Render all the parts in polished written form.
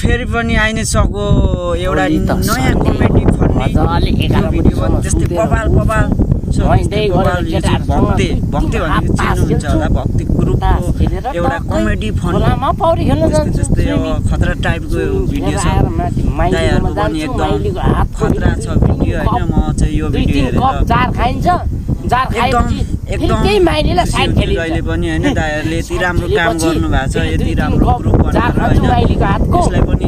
फेरि पनि आइ नै सक्यो एउटा नयाँ कमेडी भन्ने त्यस्तै बबाल भक्ति भनेको चिन्नुहुन्छ होला भक्ति ग्रुपको एउटा कमेडी फन्नी जस्तै अब खतरा टाइपको भिडियो छ दाइहरूको पनि एकदम खतरा छ भिडियो होइन म चाहिँ यो भिडियो हेरेर अहिले पनि होइन दाइहरूले यति राम्रो काम गर्नुभएको छ यति राम्रो ग्रुप बनाएर होइन यसलाई पनि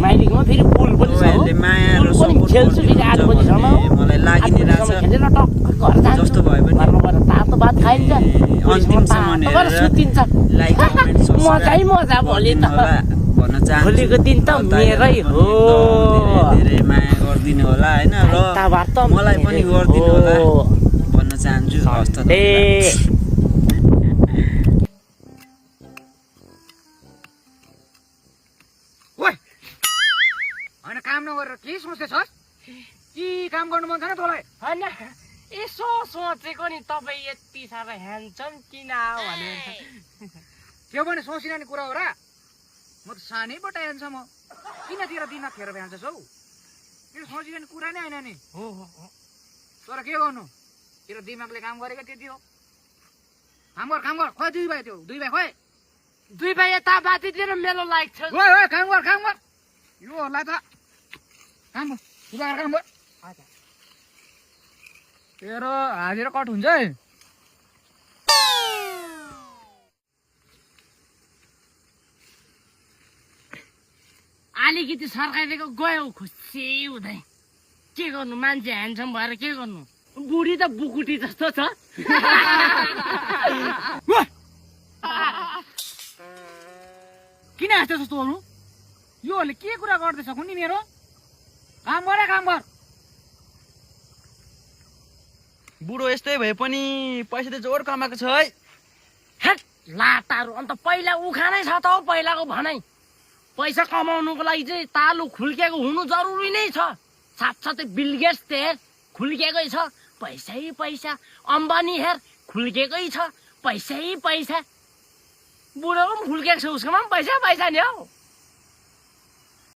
तपाईँहरूले माया र सपोर्ट गर्नुहुन्छ भन्ने मलाई लागि नै रहेछ जस्तो भए पनि अन्तिमसम्म हेरेर लाइक कमेन्ट सब्सक्राइब भन्न चाहन्छु धेरै माया गरिदिनु होला होइन र मलाई पनि गरिदिनु होला भन्न चाहन्छु हस्त होइन काम नगरेर के सोच्दैछस् के काम गर्नु मन छैन तँलाई होइन यसो सोचेको नि तपाईँ यति साह्रो ह्यान्डसम किन भनेर त्यो पनि सोचिरहने कुरा हो र म त सानैबाट ह्यान्डसम हो किन तेरो दिमाग खेर भ्याउँछस् हौ त्यो सोचिरहने कुरा नै होइन नि हो तर के गर्नु तेरो दिमागले काम गरेको त्यति हो काम गर खोइ दुई भाइ दुई भाइ यता बातीतिर मेलो लाग्छ काम गर योहरूलाई त काम गर तेरो हाजिरा कट हुन्छ है अलिकति सरकारले गयो खुसी हुँदै के गर्नु मान्छे ह्यान्डसम भएर के गर्नु बुढी त बुकुटी जस्तो छ किन यस्तो जस्तो गर्नु योहरूले के कुरा गर्दैछ कुन्नी मेरो काम गर बुढो यस्तै भए पनि पैसा त जोड कमाएको छ है हेट लाटाहरू अन्त पहिला उखानै छ त हौ पहिलाको भनाइ पैसा कमाउनुको लागि चाहिँ तालु खुल्केको हुनु जरुरी नै छ साथसाथै बिल गेट्स हेर खुल्केकै छ पैसा अम्बानी हेर खुल्केकै छ पैसा बुढोको पनि खुल्केको छ उसकोमा पनि पैसा नि हौ